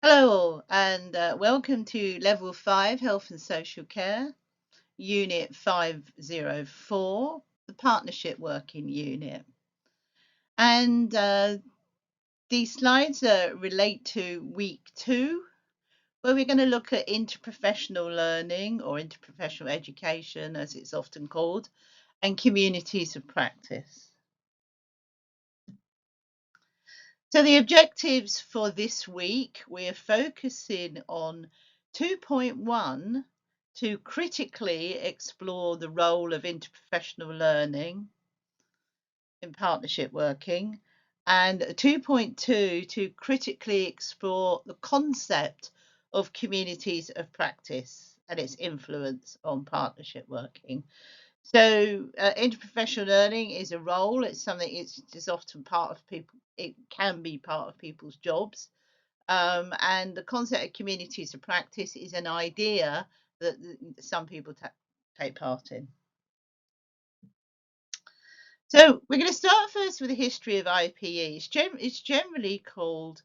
Hello all, and welcome to Level 5 Health and Social Care, Unit 504, the Partnership Working Unit. And these slides relate to Week 2, where we're going to look at interprofessional learning, or interprofessional education as it's often called, and communities of practice. So the objectives for this week, we're focusing on 2.1 to critically explore the role of interprofessional learning in partnership working, and 2.2 to critically explore the concept of communities of practice and its influence on partnership working. So interprofessional learning is a role. It's something. It's just often part of people. It can be part of people's jobs. And the concept of communities of practice is an idea that some people take part in. So we're going to start first with the history of IPE. It's generally called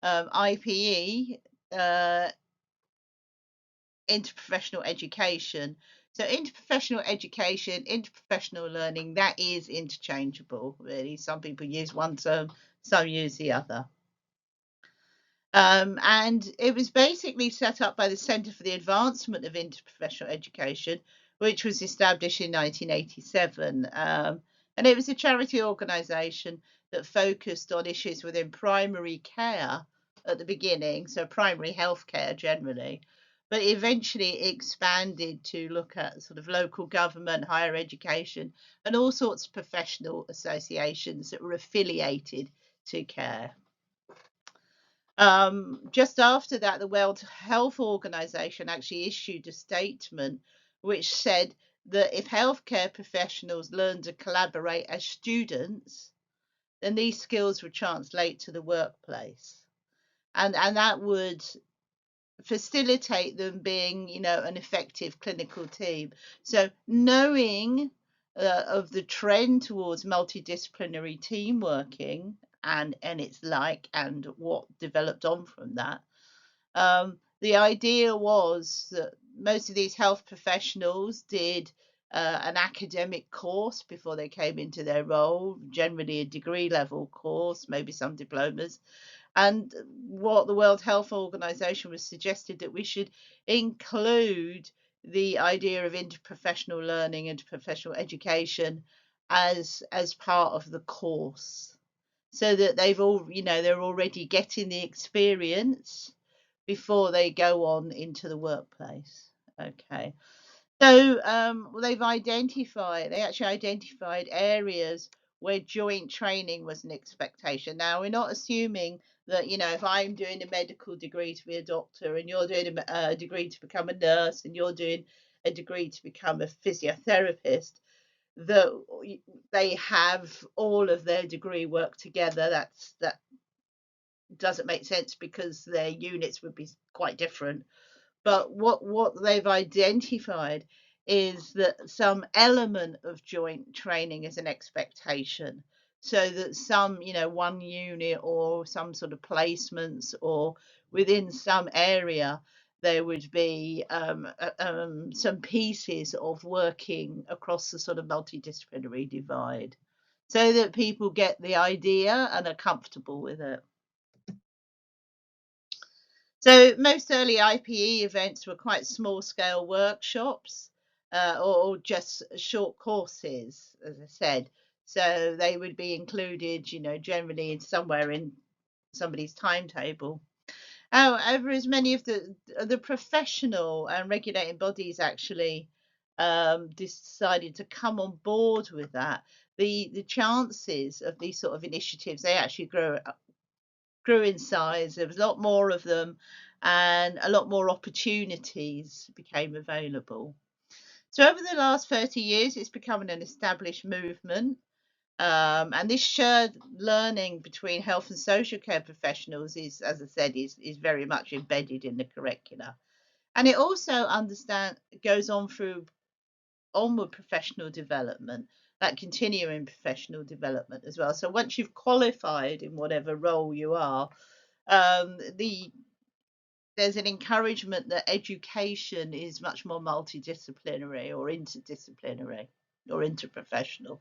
IPE, interprofessional education. So interprofessional education, interprofessional learning, that is interchangeable, really. Some people use one term, some use the other. And it was basically set up by the Centre for the Advancement of Interprofessional Education, which was established in 1987. And it was a charity organisation that focused on issues within primary care at the beginning, so primary health care generally, but eventually expanded to look at sort of local government, higher education, and all sorts of professional associations that were affiliated to care. Just after that, the World Health Organization actually issued a statement which said that if healthcare professionals learn to collaborate as students, then these skills would translate to the workplace. And that would facilitate them being, an effective clinical team. So knowing of the trend towards multidisciplinary team working and its like and what developed on from that, the idea was that most of these health professionals did an academic course before they came into their role, generally a degree level course, maybe some diplomas. And what the World Health Organization was suggested that we should include the idea of interprofessional learning, interprofessional education as part of the course, so that they're already getting the experience before they go on into the workplace. Okay. So they actually identified areas where joint training was an expectation. Now, we're not assuming that, if I'm doing a medical degree to be a doctor and you're doing a degree to become a nurse and you're doing a degree to become a physiotherapist, that they have all of their degree work together. That doesn't make sense because their units would be quite different. But what they've identified is that some element of joint training is an expectation. So that some, one unit or some sort of placements or within some area, there would be some pieces of working across the sort of multidisciplinary divide so that people get the idea and are comfortable with it. So most early IPE events were quite small scale workshops or just short courses, as I said. So they would be included, generally in somewhere in somebody's timetable. However, as many of the professional and regulating bodies actually decided to come on board with that, the chances of these sort of initiatives, they actually grew in size. There was a lot more of them, and a lot more opportunities became available. So over the last 30 years, it's become an established movement. And this shared learning between health and social care professionals is, as I said, is very much embedded in the curricula. And it also goes on through onward professional development, that continuing professional development as well. So once you've qualified in whatever role you are, the there's an encouragement that education is much more multidisciplinary or interdisciplinary or interprofessional,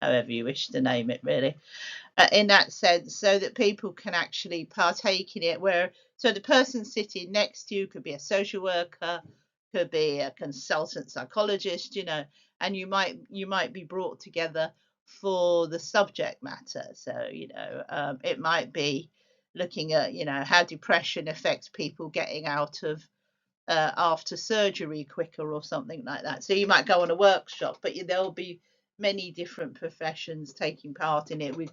however you wish to name it, really, in that sense, so that people can actually partake in it. So the person sitting next to you could be a social worker, could be a consultant psychologist, and you might be brought together for the subject matter. So it might be looking at how depression affects people getting out of after surgery quicker or something like that. So you might go on a workshop, but there'll be many different professions taking part in it with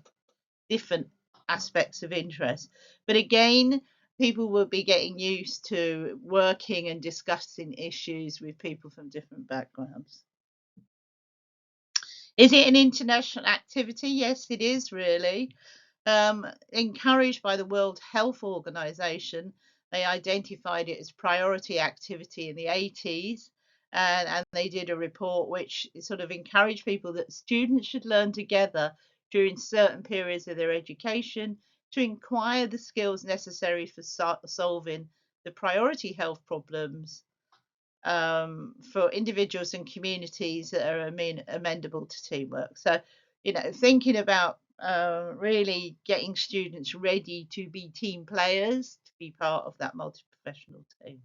different aspects of interest. But again, people will be getting used to working and discussing issues with people from different backgrounds. Is it an international activity? Yes, it is, really. Encouraged by the World Health Organization, they identified it as priority activity in the 80s, and they did a report which sort of encouraged people that students should learn together during certain periods of their education to acquire the skills necessary for solving the priority health problems for individuals and communities that are amenable to teamwork. So, thinking about really getting students ready to be team players, to be part of that multi-professional team.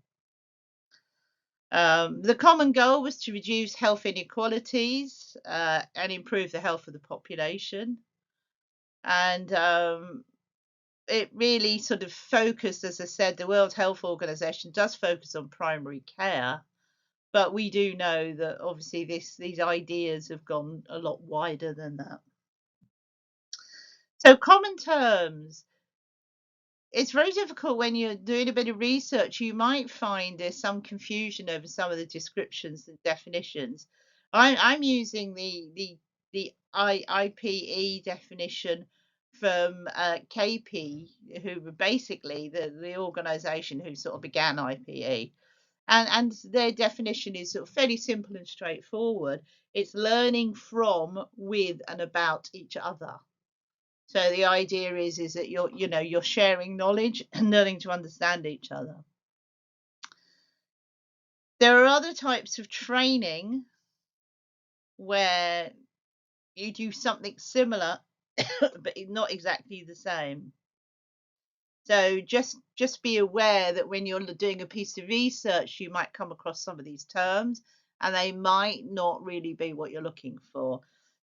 The common goal was to reduce health inequalities and improve the health of the population. And it really sort of focused, as I said, the World Health Organization does focus on primary care, but we do know that obviously these ideas have gone a lot wider than that. So common terms. It's very difficult when you're doing a bit of research. You might find there's some confusion over some of the descriptions and definitions. I'm using the IPE definition from KP, who were basically the organisation who sort of began IPE. And their definition is sort of fairly simple and straightforward. It's learning from, with, and about each other. So the idea is that you're sharing knowledge and learning to understand each other. There are other types of training where you do something similar, but not exactly the same. So just be aware that when you're doing a piece of research, you might come across some of these terms, and they might not really be what you're looking for.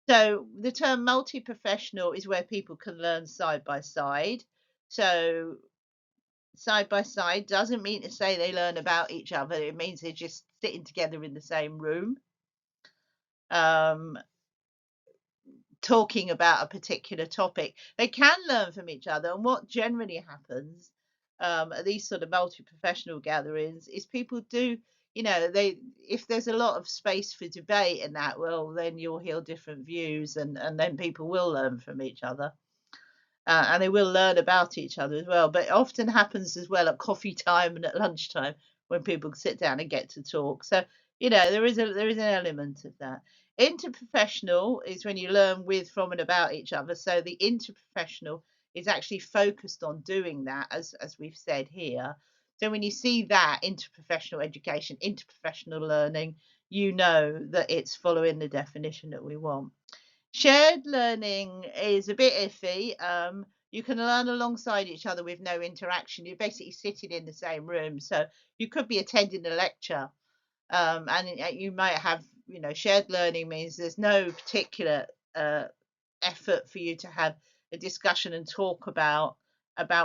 So the term multi-professional is where people can learn side by side. So side by side doesn't mean to say they learn about each other. It means they're just sitting together in the same room. Talking about a particular topic. They can learn from each other, and what generally happens at these sort of multi-professional gatherings is people do, if there's a lot of space for debate and that, well, then you'll hear different views, and then people will learn from each other. And they will learn about each other as well. But it often happens as well at coffee time and at lunchtime when people sit down and get to talk. So there is an element of that. Interprofessional is when you learn with, from, and about each other. So the interprofessional is actually focused on doing that, as we've said here. So when you see that interprofessional education, interprofessional learning, you know that it's following the definition that we want. Shared learning is a bit iffy. You can learn alongside each other with no interaction. You're basically sitting in the same room. So you could be attending a lecture, and you might have, shared learning means there's no particular effort for you to have a discussion and talk about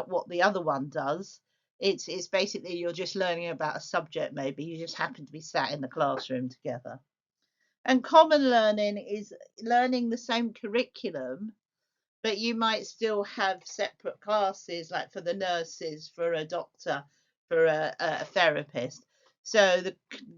what the other one does. It's basically you're just learning about a subject. Maybe you just happen to be sat in the classroom together. And common learning is learning the same curriculum, but you might still have separate classes, like for the nurses, for a doctor, for a therapist. So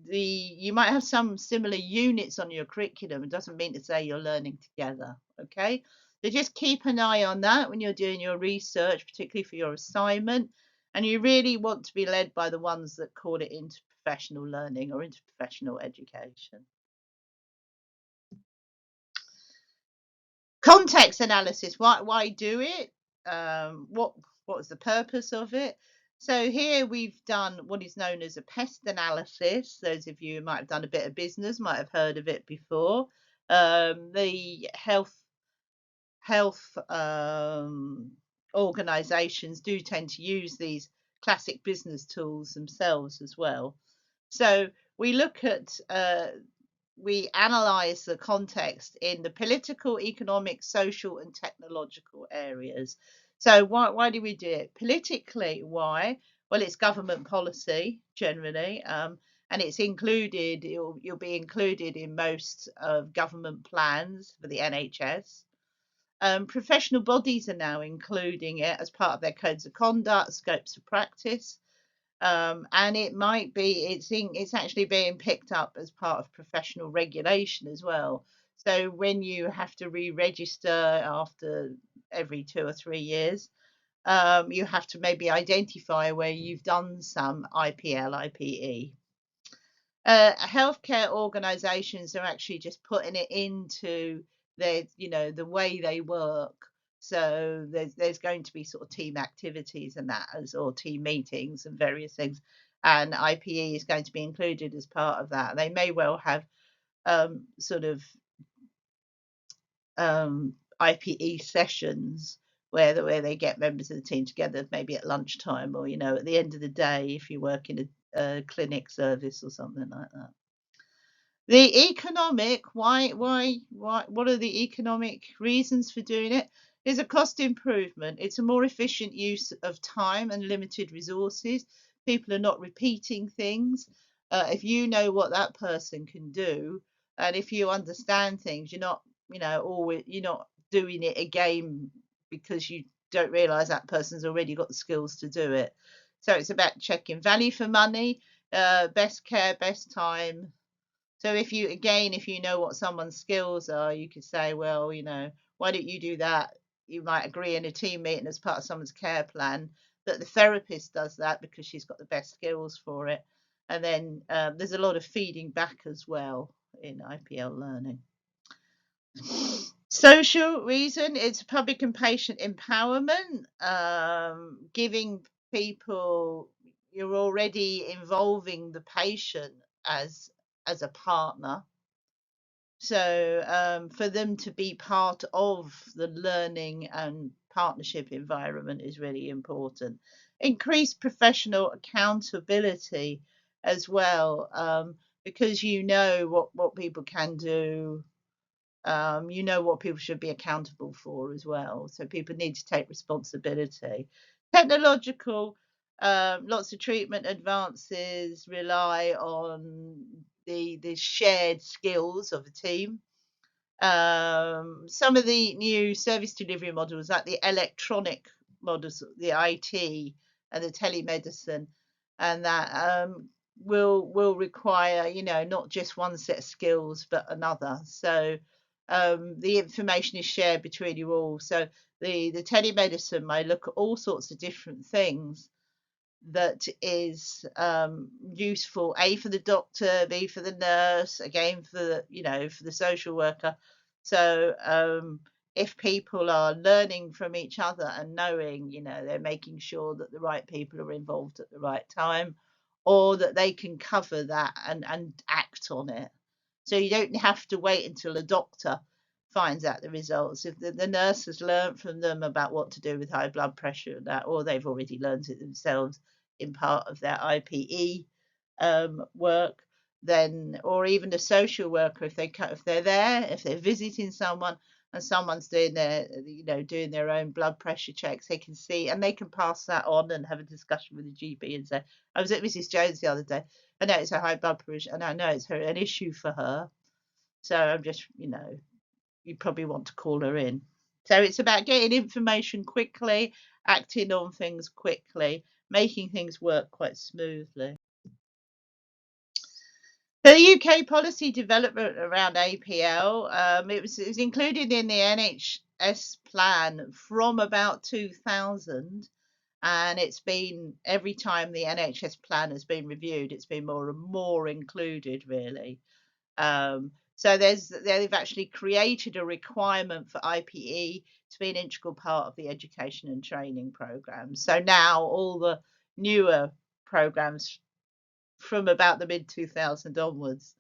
you might have some similar units on your curriculum. It doesn't mean to say you're learning together. Okay, so just keep an eye on that when you're doing your research, particularly for your assignment. And you really want to be led by the ones that call it interprofessional learning or interprofessional education. Context analysis. Why do it? What was the purpose of it? So here we've done what is known as a pest analysis. Those of you who might have done a bit of business might have heard of it before. The health organizations do tend to use these classic business tools themselves as well. So we look at we analyze the context in the political, economic, social, and technological areas. So why do we do it? Politically, why? Well, it's government policy generally, and it's included. You'll be included in most of government plans for the NHS. Professional bodies are now including it as part of their codes of conduct, scopes of practice, and it might be it's actually being picked up as part of professional regulation as well. So when you have to re-register after every 2 or 3 years, you have to maybe identify where you've done some IPL, IPE. Healthcare organisations are actually just putting it into their, the way they work. So there's going to be sort of team activities and that, or team meetings and various things, and IPE is going to be included as part of that. They may well have sort of IPE sessions where they get members of the team together, maybe at lunchtime or at the end of the day if you work in a clinic service or something like that. The economic, what are the economic reasons for doing it? Is a cost improvement. It's a more efficient use of time and limited resources. People are not repeating things. If you know what that person can do, and if you understand things, you're not, you're not doing it again because you don't realize that person's already got the skills to do it. So it's about checking value for money, best care, best time. So if you know what someone's skills are, you could say, well, why don't you do that? You might agree in a team meeting as part of someone's care plan that the therapist does that because she's got the best skills for it. And then there's a lot of feeding back as well in IPL learning. Social reason, it's public and patient empowerment, giving people, you're already involving the patient as a partner. So for them to be part of the learning and partnership environment is really important. Increase professional accountability as well, because you know what people can do, you know what people should be accountable for as well. So people need to take responsibility. Technological, lots of treatment advances rely on the shared skills of a team. Some of the new service delivery models, like the electronic models, the IT and the telemedicine, and that will require, not just one set of skills but another. So the information is shared between you all. So the telemedicine may look at all sorts of different things that is useful, A, for the doctor, B, for the nurse, again for for the social worker. So if people are learning from each other and knowing, they're making sure that the right people are involved at the right time, or that they can cover that and act on it. So you don't have to wait until a doctor finds out the results. If the nurse has learned from them about what to do with high blood pressure and that, or they've already learned it themselves in part of their IPE work, then, or even a social worker, if they're there, if they're visiting someone and someone's doing their own blood pressure checks, they can see and they can pass that on and have a discussion with the GP and say, I was at Mrs. Jones the other day. I know it's a high blood pressure and I know it's an issue for her. So I'm just, you probably want to call her in. So it's about getting information quickly, acting on things quickly, making things work quite smoothly. The UK policy development around APL, it was included in the NHS plan from about 2000, and it's been, every time the NHS plan has been reviewed, it's been more and more included, really. So they've actually created a requirement for IPE to be an integral part of the education and training program. So now all the newer programs from about the mid-2000s onwards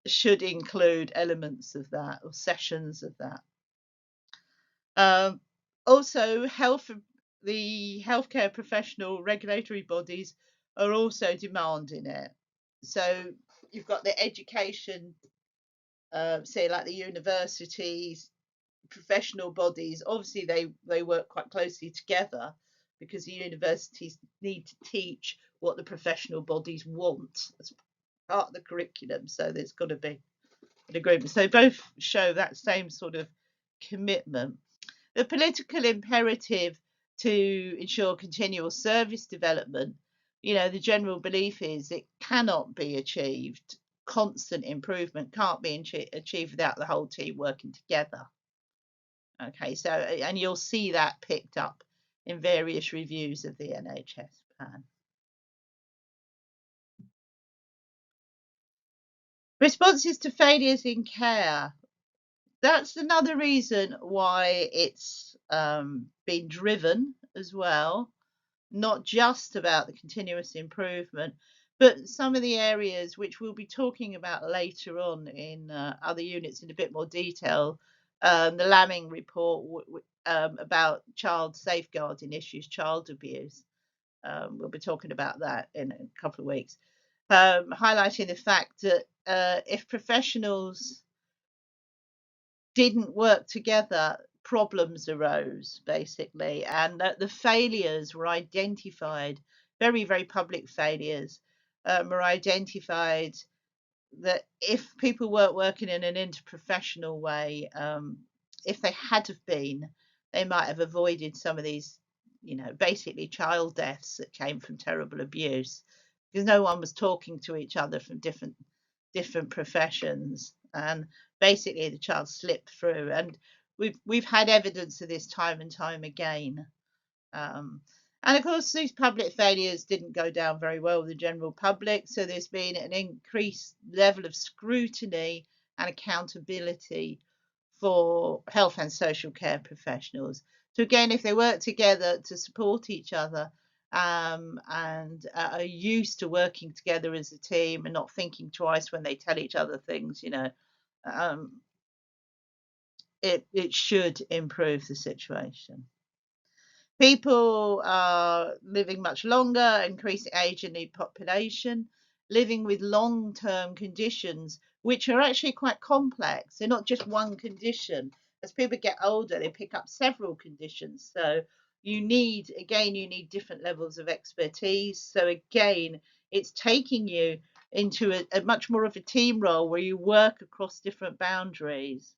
should include elements of that or sessions of that. Also, the healthcare professional regulatory bodies are also demanding it. So you've got the education, say like the universities, professional bodies. Obviously, they work quite closely together because the universities need to teach what the professional bodies want as part of the curriculum. So there's got to be an agreement. So both show that same sort of commitment. The political imperative to ensure continual service development, the general belief is it cannot be achieved. Constant improvement can't be achieved without the whole team working together. Okay, so, and you'll see that picked up in various reviews of the NHS plan. Responses to failures in care. That's another reason why it's been driven as well, not just about the continuous improvement, but some of the areas which we'll be talking about later on in other units in a bit more detail. The Lamming report about child safeguarding issues, child abuse. We'll be talking about that in a couple of weeks, highlighting the fact that if professionals didn't work together, problems arose basically, and that the failures were identified, very, very public failures were identified, that if people weren't working in an interprofessional way, if they had have been, they might have avoided some of these, basically child deaths that came from terrible abuse, because no one was talking to each other from different professions, and basically the child slipped through. And we've had evidence of this time and time again. And of course, these public failures didn't go down very well with the general public, so there's been an increased level of scrutiny and accountability for health and social care professionals. So again, if they work together to support each other, and are used to working together as a team and not thinking twice when they tell each other things, it should improve the situation. People are living much longer, increasing age in the population, living with long-term conditions, which are actually quite complex. They're not just one condition. As people get older, they pick up several conditions. So you need different levels of expertise. So again, it's taking you into a much more of a team role where you work across different boundaries,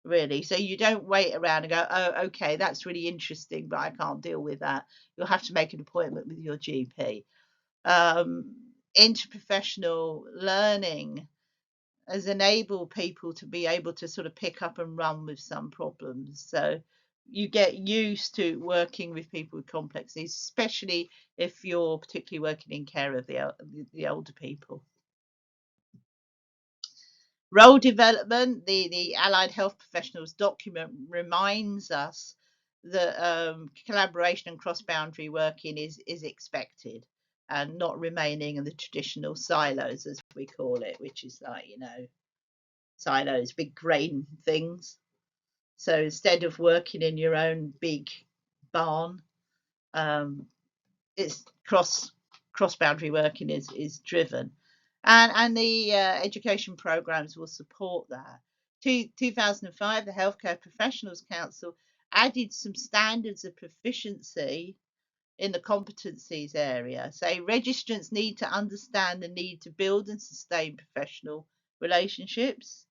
really. So you don't wait around and go, oh, okay, that's really interesting, but I can't deal with that. You'll have to make an appointment with your GP. Interprofessional learning has enabled people to be able to sort of pick up and run with some problems. So you get used to working with people with complex needs, especially if you're particularly working in care of the older people. Role development, the Allied Health Professionals document reminds us that collaboration and cross-boundary working is expected, and not remaining in the traditional silos, as we call it, which is like, silos, big grain things. So instead of working in your own big barn, it's cross-boundary working is driven. And the education programs will support that. 2005, the Healthcare Professionals Council added some standards of proficiency in the competencies area. So registrants need to understand the need to build and sustain professional relationships.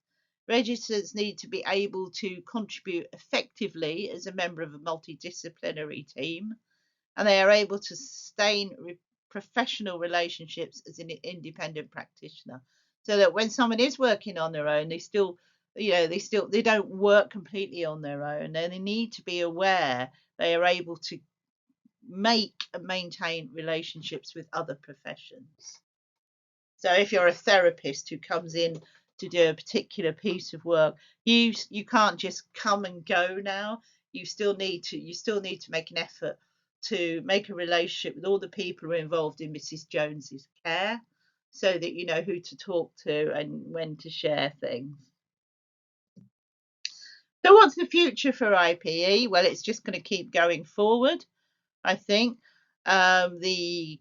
Registrants need to be able to contribute effectively as a member of a multidisciplinary team, and they are able to sustain professional relationships as an independent practitioner, so that when someone is working on their own, they don't work completely on their own, and they need to be aware they are able to make and maintain relationships with other professions. So if you're a therapist who comes in to do a particular piece of work, you can't just come and go now. You still need to make an effort to make a relationship with all the people who are involved in Mrs. Jones's care, so that you know who to talk to and when to share things. So what's the future for IPE? Well, it's just going to keep going forward, I think. The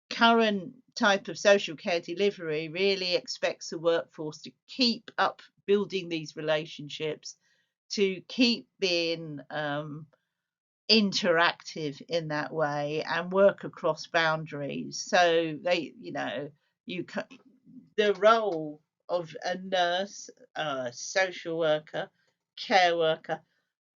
current type of social care delivery really expects the workforce to keep up building these relationships, to keep being interactive in that way and work across boundaries. So they, you know, the role of a nurse, a social worker, care worker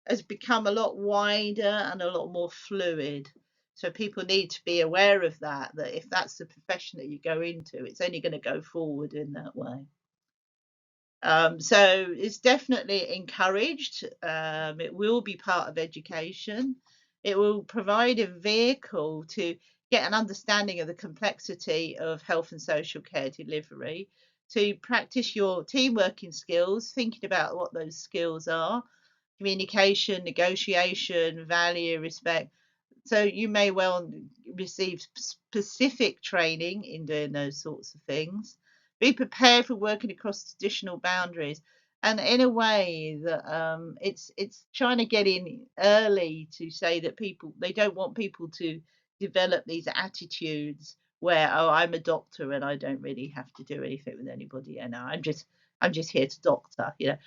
has become a lot wider and a lot more fluid. So people need to be aware of that, that if that's the profession that you go into, it's only going to go forward in that way. So it's definitely encouraged. It will be part of education. It will provide a vehicle to get an understanding of the complexity of health and social care delivery, to practice your team working skills, thinking about what those skills are: communication, negotiation, value, respect. So you may well receive specific training in doing those sorts of things. Be prepared for working across traditional boundaries, and in a way that it's trying to get in early to say that people, they don't want people to develop these attitudes where, oh, I'm a doctor and I don't really have to do anything with anybody, and I'm just here to doctor. You know,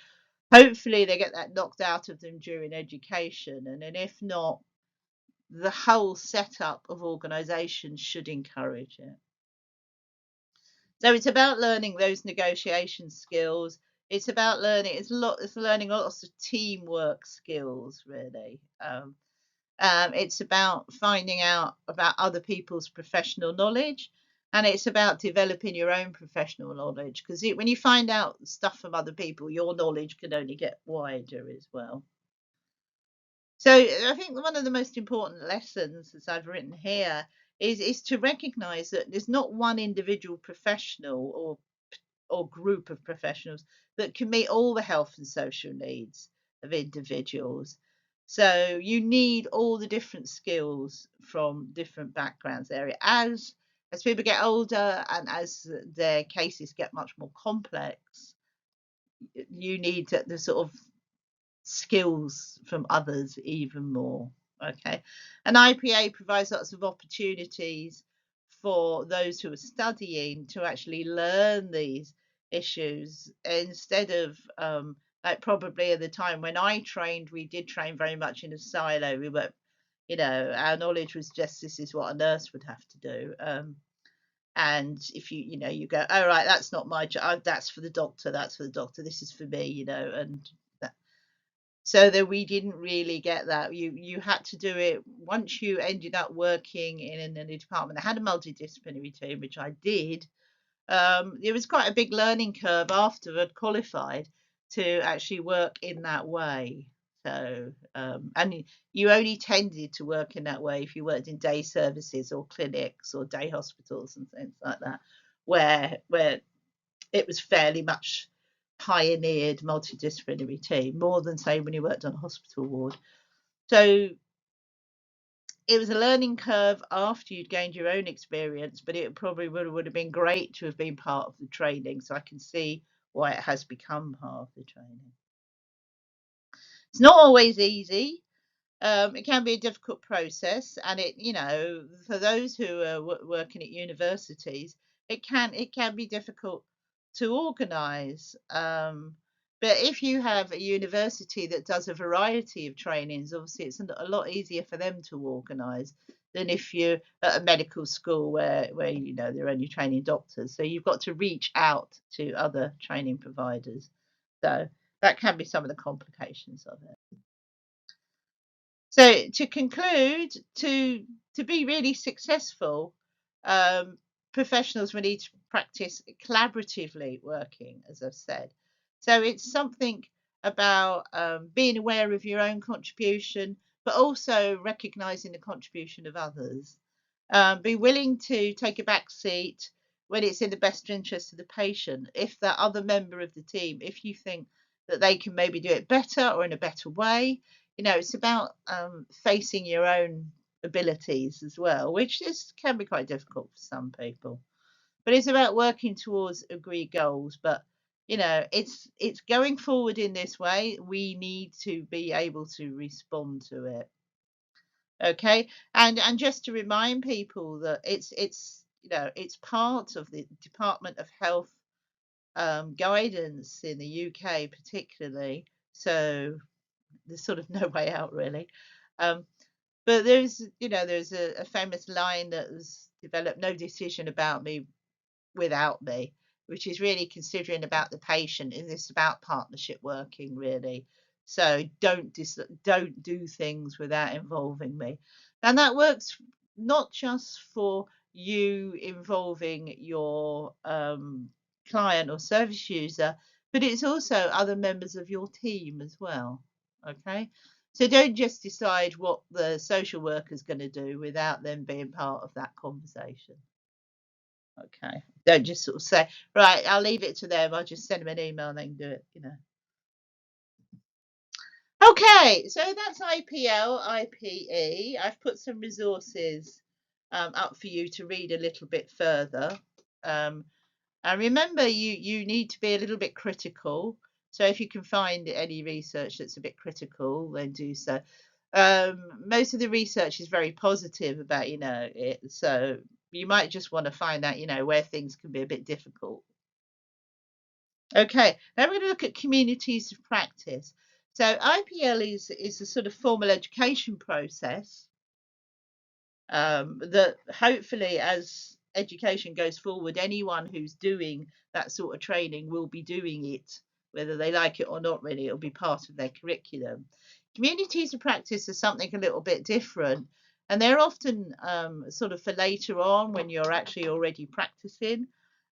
hopefully they get that knocked out of them during education, and then if not, the whole setup of organisations should encourage it. So it's about learning those negotiation skills. It's about learning. It's learning lots of teamwork skills, really. It's about finding out about other people's professional knowledge, and it's about developing your own professional knowledge. Because when you find out stuff from other people, your knowledge can only get wider as well. So I think one of the most important lessons, as I've written here, is to recognise that there's not one individual professional or group of professionals that can meet all the health and social needs of individuals. So you need all the different skills from different backgrounds area. As people get older and as their cases get much more complex, you need the sort of skills from others even more. Okay, and IPA provides lots of opportunities for those who are studying to actually learn these issues instead of like probably at the time when I trained, we did train very much in a silo. We were, you know, our knowledge was just this is what a nurse would have to do. And if you know, you go, oh right, that's not my job, that's for the doctor, that's for the doctor, this is for me, you know, and so that we didn't really get that. You had to do it once you ended up working in a department that had a multidisciplinary team, which I did. It was quite a big learning curve after I'd qualified to actually work in that way. So, and you only tended to work in that way if you worked in day services or clinics or day hospitals and things like that, where it was fairly much pioneered multidisciplinary team, more than say when you worked on a hospital ward. So it was a learning curve after you'd gained your own experience, but it probably would have been great to have been part of the training. So I can see why it has become part of the training. It's not always easy. It can be a difficult process, and it, you know, for those who are working at universities, it can be difficult to organise. But if you have a university that does a variety of trainings, obviously it's a lot easier for them to organise than if you're at a medical school where you know they're only training doctors. So you've got to reach out to other training providers. So that can be some of the complications of it. So to conclude, to be really successful, professionals will need to practice collaboratively working, as I've said. So it's something about being aware of your own contribution, but also recognising the contribution of others. Be willing to take a back seat when it's in the best interest of the patient. If that other member of the team, if you think that they can maybe do it better or in a better way, you know, it's about facing your own abilities as well, which can be quite difficult for some people. But it's about working towards agreed goals. But it's going forward in this way. We need to be able to respond to it. Okay, and just to remind people that it's part of the Department of Health guidance in the UK particularly. So there's sort of no way out really. Um, but there's a famous line that was developed: "No decision about me without me," which is really considering about the patient, and it's about partnership working really. So don't do things without involving me, and that works not just for you involving your client or service user, but it's also other members of your team as well. Okay, so don't just decide what the social worker's going to do without them being part of that conversation. Okay. Don't just sort of say, right, I'll leave it to them. I'll just send them an email and they can do it. Okay, so that's IPL, IPE. I've put some resources up for you to read a little bit further. Um, and remember, you need to be a little bit critical. So if you can find any research that's a bit critical, then do so. Most of the research is very positive about, it. So you might just want to find out, where things can be a bit difficult. Okay, now we're going to look at communities of practice. So IPL is a sort of formal education process that hopefully, as education goes forward, anyone who's doing that sort of training will be doing it, whether they like it or not, really. It'll be part of their curriculum. Communities of practice are something a little bit different, and they're often sort of for later on when you're actually already practicing.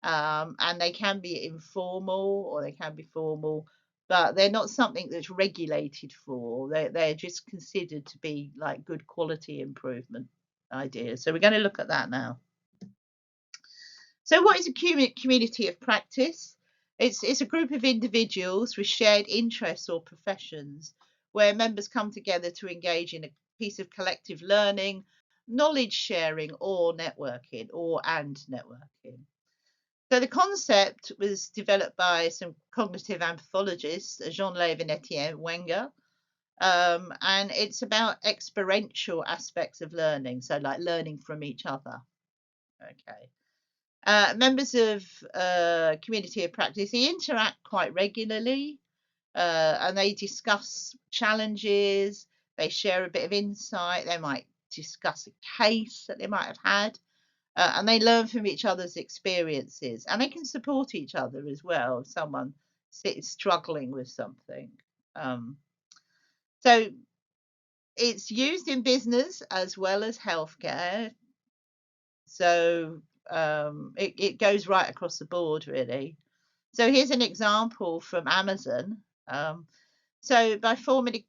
And they can be informal or they can be formal, but they're not something that's regulated for. They're just considered to be like good quality improvement ideas. So we're going to look at that now. So what is a community of practice? It's a group of individuals with shared interests or professions where members come together to engage in a piece of collective learning, knowledge sharing, or networking. So the concept was developed by some cognitive anthropologists, Jean-Lévy and Etienne Wenger, and it's about experiential aspects of learning, so like learning from each other. Okay. Members of community of practice, they interact quite regularly, and they discuss challenges, they share a bit of insight, they might discuss a case that they might have had, and they learn from each other's experiences, and they can support each other as well if someone is struggling with something. So it's used in business as well as healthcare. So it goes right across the board, really. So here's an example from Amazon. So by forming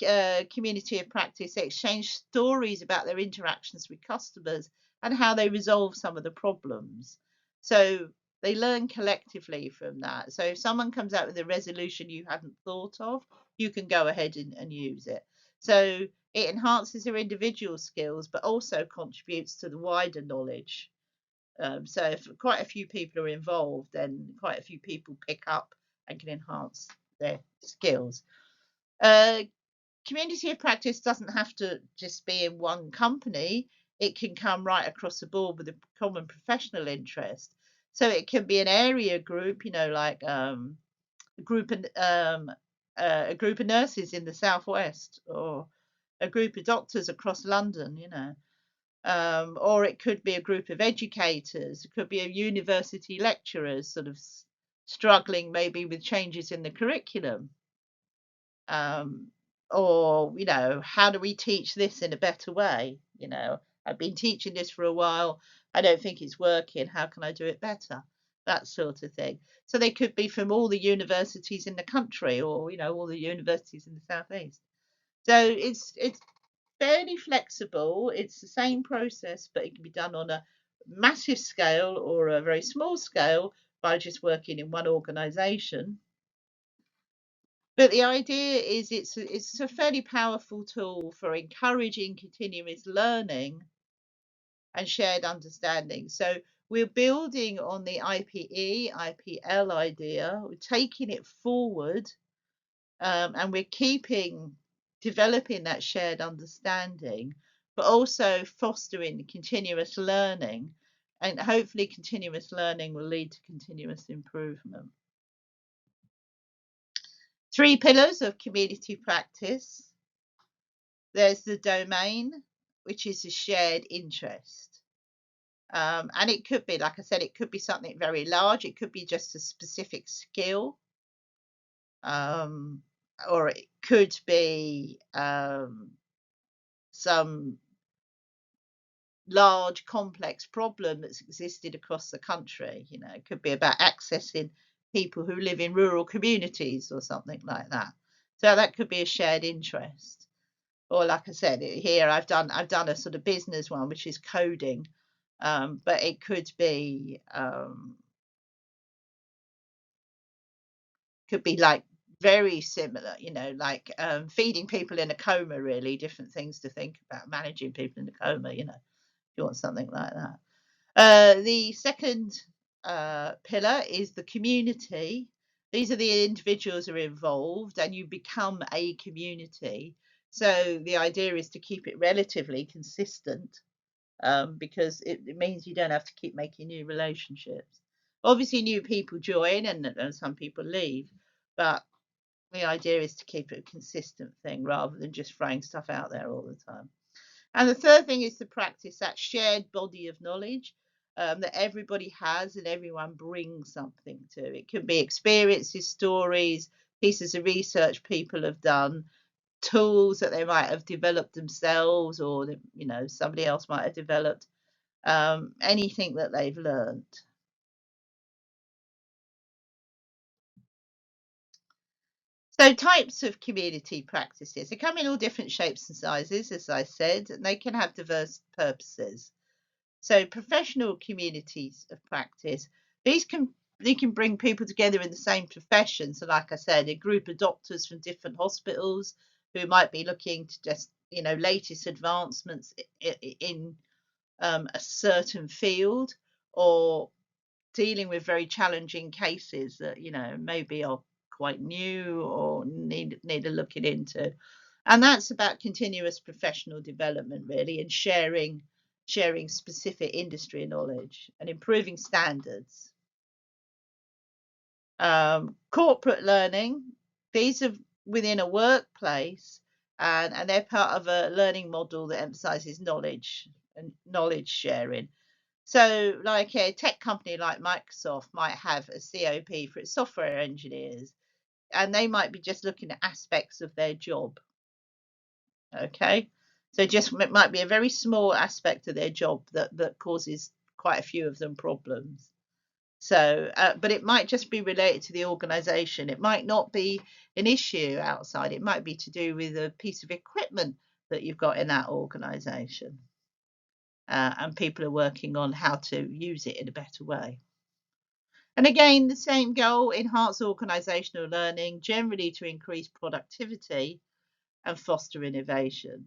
a community of practice, they exchange stories about their interactions with customers and how they resolve some of the problems. So they learn collectively from that. So if someone comes out with a resolution you hadn't thought of, you can go ahead and use it. So it enhances their individual skills, but also contributes to the wider knowledge. So if quite a few people are involved, then quite a few people pick up and can enhance their skills. Community of practice doesn't have to just be in one company. It can come right across the board with a common professional interest. So it can be an area group, like a group of a group of nurses in the southwest, or a group of doctors across London, or it could be a group of educators. It could be a university lecturers sort of struggling maybe with changes in the curriculum. Or how do we teach this in a better way? I've been teaching this for a while, I don't think it's working, how can I do it better? That sort of thing. So they could be from all the universities in the country, or all the universities in the southeast. So it's fairly flexible. It's the same process, but it can be done on a massive scale or a very small scale by just working in one organization. But the idea is it's a fairly powerful tool for encouraging continuous learning and shared understanding. So we're building on the IPE, IPL idea, we're taking it forward, and we're developing that shared understanding, but also fostering continuous learning. And hopefully, continuous learning will lead to continuous improvement. 3 pillars of community practice. There's the domain, which is a shared interest. And it could be, like I said, it could be something very large. It could be just a specific skill, or it could be some large complex problem that's existed across the country. It could be about accessing people who live in rural communities or something like that. So that could be a shared interest. Or like I said, here I've done a sort of business one, which is coding, but it could be like very similar, like feeding people in a coma, really different things to think about, managing people in a coma, if you want something like that. The second pillar is the community. These are the individuals who are involved, and you become a community. So the idea is to keep it relatively consistent, because it means you don't have to keep making new relationships. Obviously, new people join and some people leave, but the idea is to keep it a consistent thing rather than just throwing stuff out there all the time. And the third thing is to practice that shared body of knowledge, that everybody has and everyone brings something to. It can be experiences, stories, pieces of research people have done, tools that they might have developed themselves, or somebody else might have developed, anything that they've learned. So types of community practices, they come in all different shapes and sizes, as I said, and they can have diverse purposes. So professional communities of practice, these can they can bring people together in the same profession. So like I said, a group of doctors from different hospitals who might be looking to just, latest advancements in a certain field, or dealing with very challenging cases that maybe are quite new or need a looking into. And that's about continuous professional development, really, and sharing specific industry knowledge and improving standards. Corporate learning, these are within a workplace, and they're part of a learning model that emphasizes knowledge and knowledge sharing. So, like a tech company like Microsoft might have a COP for its software engineers, and they might be just looking at aspects of their job. Okay, so just it might be a very small aspect of their job that causes quite a few of them problems. So, but it might just be related to the organization. It might not be an issue outside. It might be to do with a piece of equipment that you've got in that organization. And people are working on how to use it in a better way. And again, the same goal, enhance organizational learning, generally to increase productivity and foster innovation.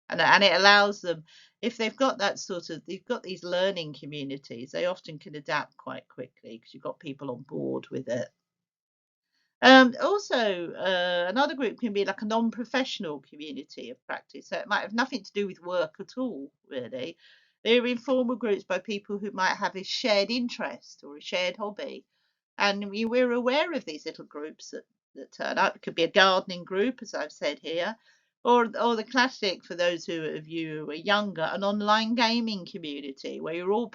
And it allows them, if they've got they've got these learning communities, they often can adapt quite quickly because you've got people on board with it. Also, another group can be like a non-professional community of practice. So it might have nothing to do with work at all, really. They're informal groups by people who might have a shared interest or a shared hobby. And we're aware of these little groups that turn up. It could be a gardening group, as I've said here, or the classic, for those of you who are younger, an online gaming community where um, you're all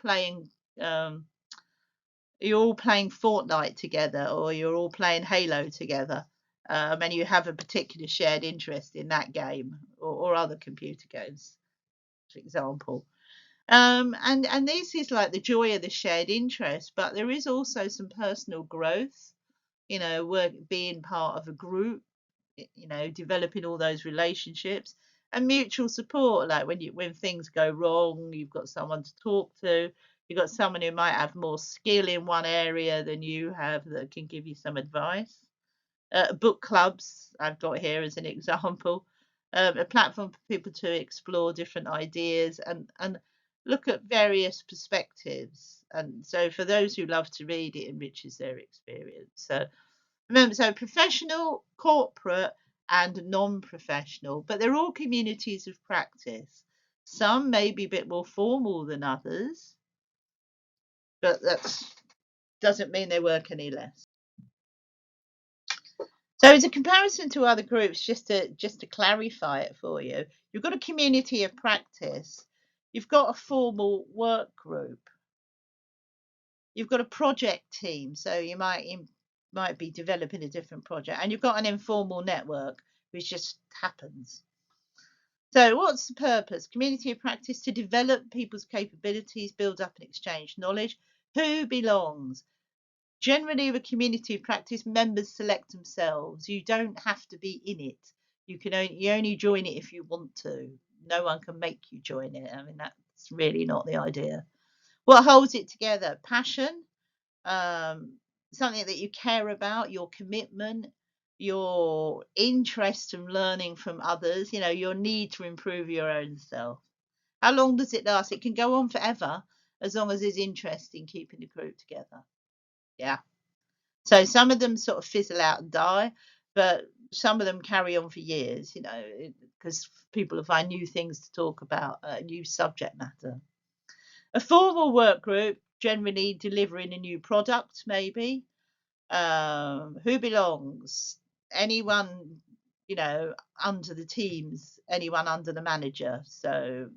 playing Fortnite together, or you're all playing Halo together, and you have a particular shared interest in that game, or other computer games, for example. And this is like the joy of the shared interest, but there is also some personal growth, work, being part of a group, developing all those relationships, and mutual support. Like when things go wrong, you've got someone to talk to. You've got someone who might have more skill in one area than you have that can give you some advice. Book clubs I've got here as an example. A platform for people to explore different ideas and look at various perspectives. And so for those who love to read, it enriches their experience. So remember, so professional, corporate, and non-professional, but they're all communities of practice. Some may be a bit more formal than others, but that doesn't mean they work any less. So as a comparison to other groups, just to clarify it for you, you've got a community of practice, you've got a formal work group, you've got a project team, so you might be developing a different project, and you've got an informal network, which just happens. So what's the purpose? Community of practice to develop people's capabilities, build up and exchange knowledge. Who belongs? Generally, with community of practice, members select themselves. You don't have to be in it. You only join it if you want to. No one can make you join it. I mean, that's really not the idea. What holds it together? Passion, something that you care about, your commitment, your interest in learning from others, your need to improve your own self. How long does it last? It can go on forever as long as there's interest in keeping the group together. Yeah. So some of them sort of fizzle out and die, but some of them carry on for years, because people find new things to talk about, new subject matter. A formal work group, generally delivering a new product, maybe. Who belongs? Anyone, under the teams, anyone under the manager. So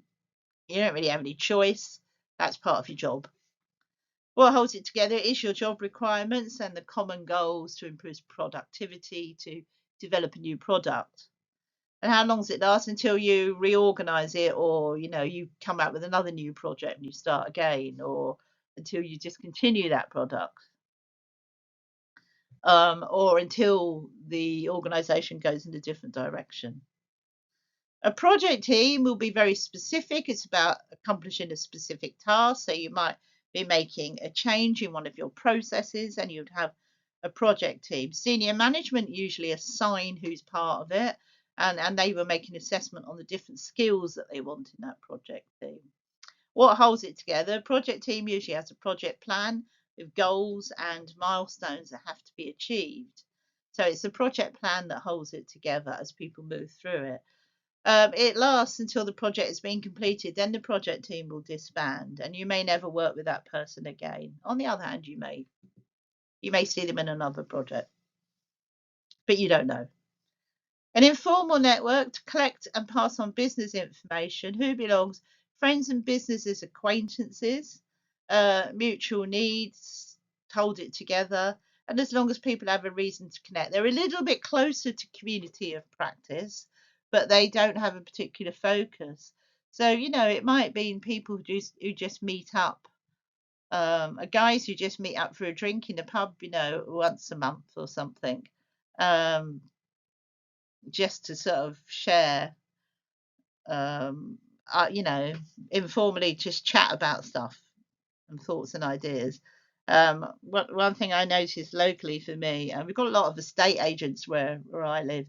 you don't really have any choice. That's part of your job. What holds it together is your job requirements and the common goals to improve productivity, to develop a new product. And how long does it last? Until you reorganize it, or you come out with another new project and you start again, or until you discontinue that product, or until the organization goes in a different direction. A project team will be very specific. It's about accomplishing a specific task. So you might be making a change in one of your processes and you'd have a project team. Senior management usually assign who's part of it, and they will make an assessment on the different skills that they want in that project team. What holds it together? A project team usually has a project plan with goals and milestones that have to be achieved. So it's the project plan that holds it together as people move through it. It lasts until the project has been completed. Then the project team will disband, and you may never work with that person again. On the other hand, you may see them in another project, but you don't know. An informal network to collect and pass on business information. Who belongs? Friends and businesses, acquaintances, mutual needs, hold it together. And as long as people have a reason to connect, they're a little bit closer to community of practice, but they don't have a particular focus. So, it might be people who just meet up, guys who just meet up for a drink in a pub, once a month or something, just to sort of share, informally just chat about stuff and thoughts and ideas. One thing I noticed locally for me, and we've got a lot of estate agents where I live,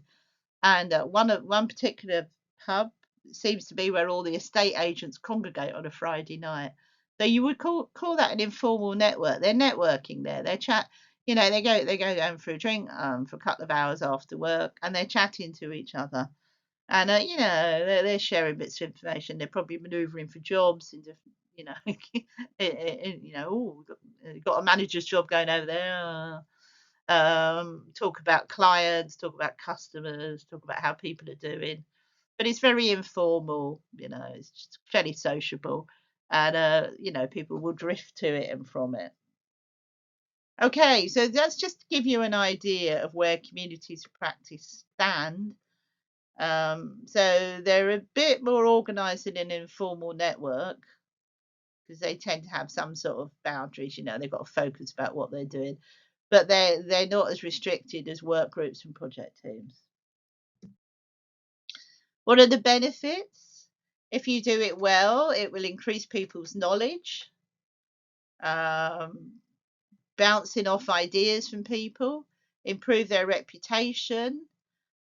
and one particular pub seems to be where all the estate agents congregate on a Friday night. So you would call that an informal network. They're networking there. They chat. They go down for a drink for a couple of hours after work, and they're chatting to each other. And they're sharing bits of information. They're probably manoeuvring for jobs in different, oh, we've got a manager's job going over there. Talk about clients, talk about customers, talk about how people are doing. But it's very informal, it's just fairly sociable. And, people will drift to it and from it. Okay, so that's just to give you an idea of where communities of practice stand. So they're a bit more organised in an informal network because they tend to have some sort of boundaries. They've got to focus about what they're doing, but they're not as restricted as work groups and project teams. What are the benefits? If you do it well, it will increase people's knowledge, bouncing off ideas from people. improve their reputation,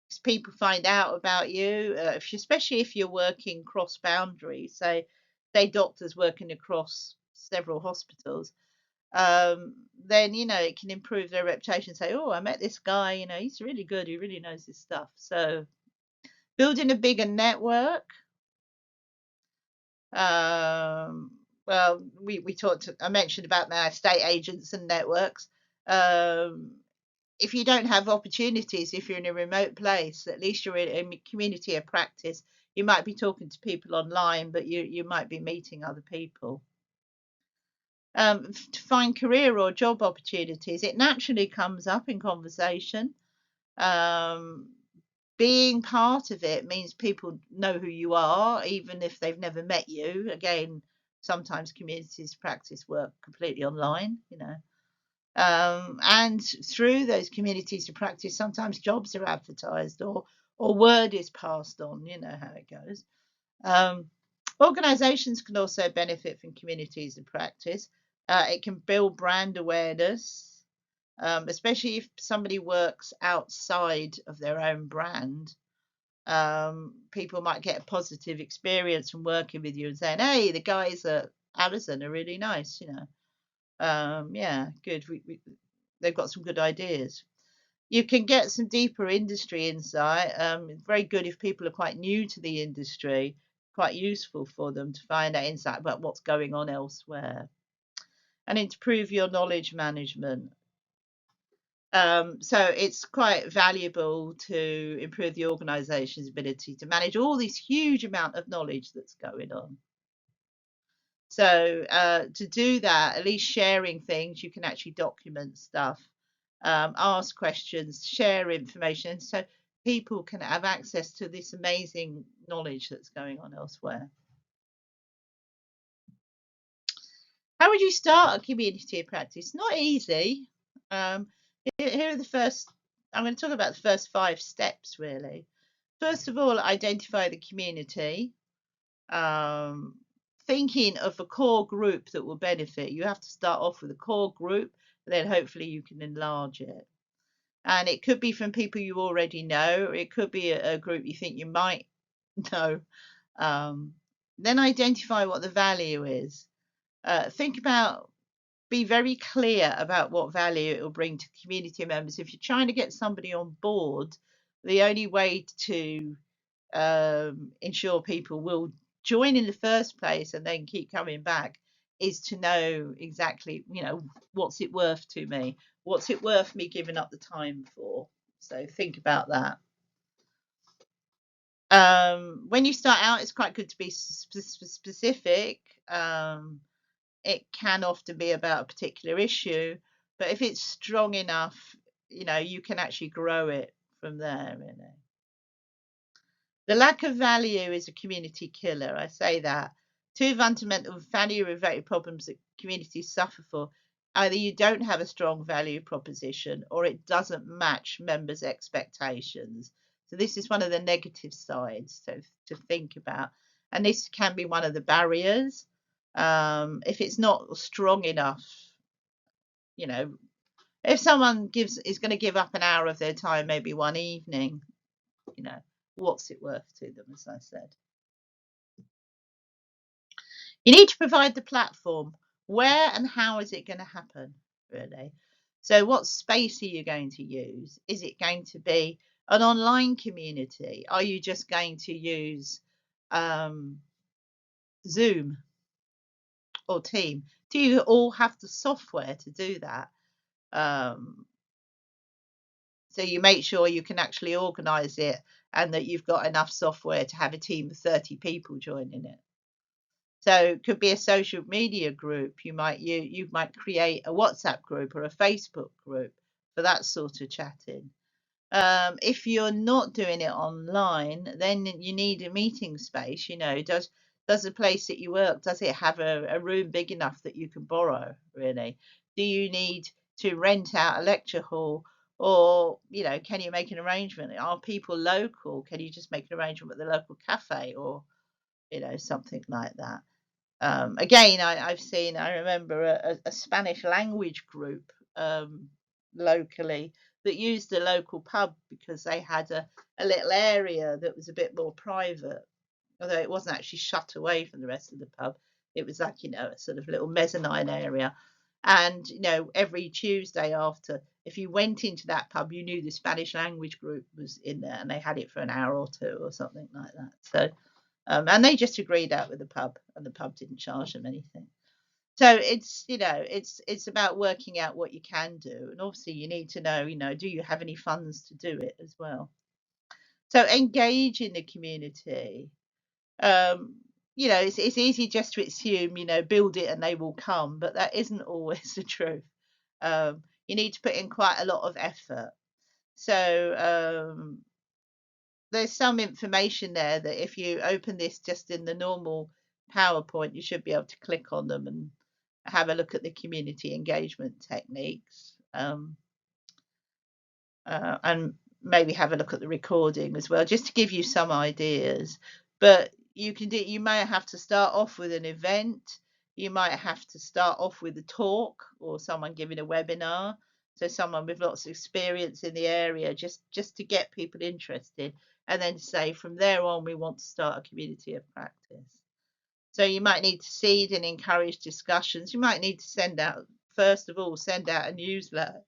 because people find out about you, especially if you're working cross boundaries. So, say doctors working across several hospitals, then it can improve their reputation. Say, oh, I met this guy. He's really good. He really knows his stuff. So, building a bigger network. Well, we talked. I mentioned about now estate agents and networks. Um, if you don't have opportunities, if you're in a remote place, at least you're in a community of practice. You might be talking to people online, but you might be meeting other people. To find career or job opportunities, it naturally comes up in conversation. Um, being part of it means people know who you are, even if they've never met you. Again, sometimes communities practice work completely online. And through those communities of practice, sometimes jobs are advertised or word is passed on. You know how it goes. Organizations can also benefit from communities of practice. It can build brand awareness, especially if somebody works outside of their own brand. People might get a positive experience from working with you and saying, "Hey, the guys at Amazon are really nice." Yeah, good. They've got some good ideas. You can get some deeper industry insight. It's very good if people are quite new to the industry, quite useful for them to find out insight about what's going on elsewhere. And improve your knowledge management. So it's quite valuable to improve the organisation's ability to manage all this huge amount of knowledge that's going on. So to do that, at least sharing things, you can actually document stuff, ask questions, share information, so people can have access to this amazing knowledge that's going on elsewhere. How would you start a community of practice? Not easy. Here are the first, I'm going to talk about the first 5 steps really. First of all, identify the community. Thinking of a core group that will benefit. You have to start off with a core group, then hopefully you can enlarge it. And it could be from people you already know, or it could be a group you think you might know. Then identify what the value is. Think about, be very clear about what value it will bring to community members. If you're trying to get somebody on board, the only way to ensure people will join in the first place and then keep coming back is to know exactly, what's it worth to me? What's it worth me giving up the time for? So think about that. When you start out, it's quite good to be specific. It can often be about a particular issue, but if it's strong enough, you can actually grow it from there. The lack of value is a community killer. I say that. 2 fundamental value-related problems that communities suffer for. Either you don't have a strong value proposition or it doesn't match members' expectations. So this is one of the negative sides to think about. And this can be one of the barriers. If it's not strong enough, if someone is going to give up an hour of their time, maybe one evening, what's it worth to them, as I said. You need to provide the platform. Where and how is it going to happen, really? So what space are you going to use? Is it going to be an online community? Are you just going to use Zoom or Team? Do you all have the software to do that? So you make sure you can actually organise it and that you've got enough software to have a team of 30 people joining it. So it could be a social media group. You might create a WhatsApp group or a Facebook group for that sort of chatting. If you're not doing it online, then you need a meeting space. Does the place that you work, does it have a room big enough that you can borrow, really? Do you need to rent out a lecture hall? Or, can you make an arrangement? Are people local? Can you just make an arrangement with the local cafe or, something like that? Again, I remember a Spanish language group locally that used the local pub because they had a little area that was a bit more private, although it wasn't actually shut away from the rest of the pub. It was like, a sort of little mezzanine area. And, every Tuesday after, if you went into that pub, you knew the Spanish language group was in there and they had it for an hour or two or something like that. So, and they just agreed out with the pub and the pub didn't charge them anything. So it's about working out what you can do. And obviously you need to know, do you have any funds to do it as well? So engage in the community. um, it's easy just to assume, build it and they will come, but that isn't always the truth. You need to put in quite a lot of effort. So there's some information there that if you open this just in the normal PowerPoint, you should be able to click on them and have a look at the community engagement techniques. And maybe have a look at the recording as well, just to give you some ideas. But you might have to start off with an event. You might have to start off with a talk or someone giving a webinar. So someone with lots of experience in the area, just to get people interested, and then say from there on we want to start a community of practice. So you might need to seed and encourage discussions. You might need to first of all send out a newsletter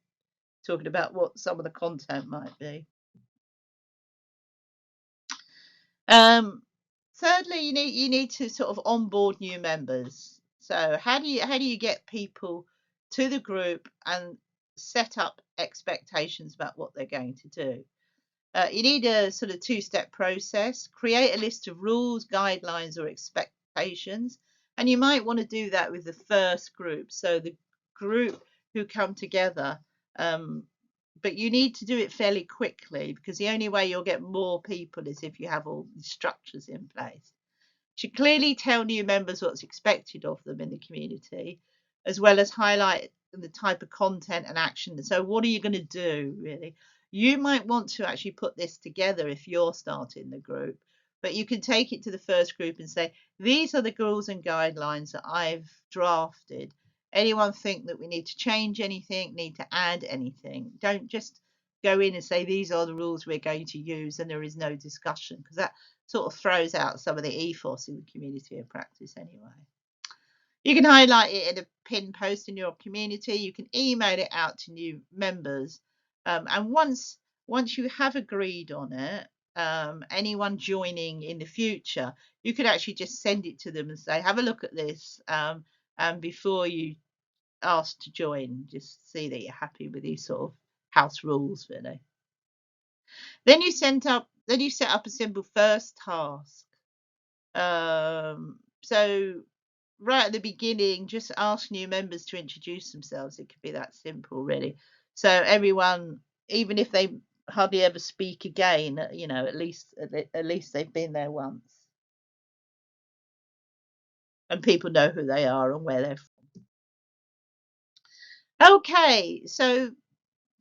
talking about what some of the content might be. Thirdly, you need to sort of onboard new members. So how do you get people to the group and set up expectations about what they're going to do? You need a sort of two-step process. Create a list of rules, guidelines, or expectations, and you might want to do that with the first group. So the group who come together. But you need to do it fairly quickly, because the only way you'll get more people is if you have all the structures in place. You should clearly tell new members what's expected of them in the community, as well as highlight the type of content and action. So what are you going to do, really? You might want to actually put this together if you're starting the group, but you can take it to the first group and say, these are the rules and guidelines that I've drafted. Anyone think that we need to change anything, need to add anything? Don't just go in and say, these are the rules we're going to use, and there is no discussion, because that sort of throws out some of the ethos in the community of practice anyway. You can highlight it in a pinned post in your community. You can email it out to new members. And once you have agreed on it, anyone joining in the future, you could actually just send it to them and say, have a look at this. And before you ask to join, just see that you're happy with these sort of house rules, really. Then you set up a simple first task. So right at the beginning, just ask new members to introduce themselves. It could be that simple, really. So everyone, even if they hardly ever speak again, at least they've been there once, and people know who they are and where they're from. Okay, so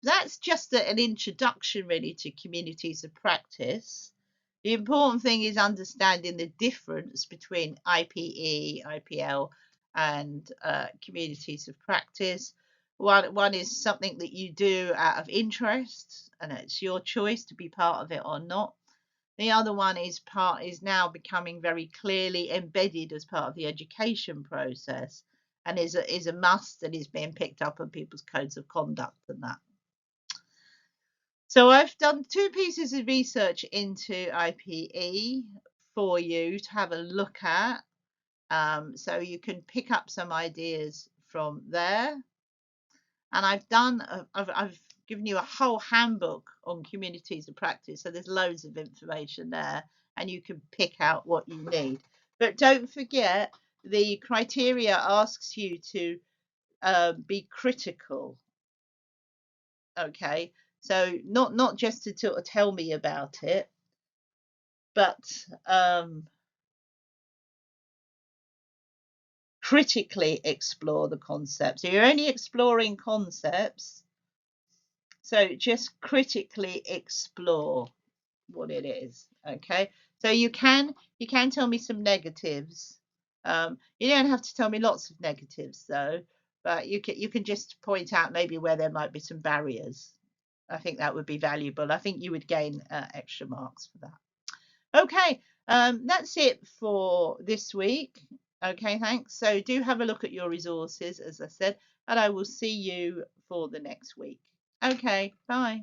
that's just an introduction, really, to communities of practice. The important thing is understanding the difference between IPE, IPL, and communities of practice. One is something that you do out of interest, and it's your choice to be part of it or not. The other one is now becoming very clearly embedded as part of the education process, and is a must, and is being picked up on people's codes of conduct and that. So I've done 2 pieces of research into IPE for you to have a look at, so you can pick up some ideas from there. And I've given you a whole handbook on communities of practice, so there's loads of information there, and you can pick out what you need. But don't forget, the criteria asks you to be critical. Okay, so not just to sort of tell me about it, but critically explore the concept. So you're only exploring concepts, so just critically explore what it is. Okay, so you can tell me some negatives. You don't have to tell me lots of negatives though, but you can just point out maybe where there might be some barriers. I think that would be valuable. I think you would gain extra marks for that. Okay, that's it for this week. Okay, thanks. So do have a look at your resources, as I said, and I will see you for the next week. Okay, bye.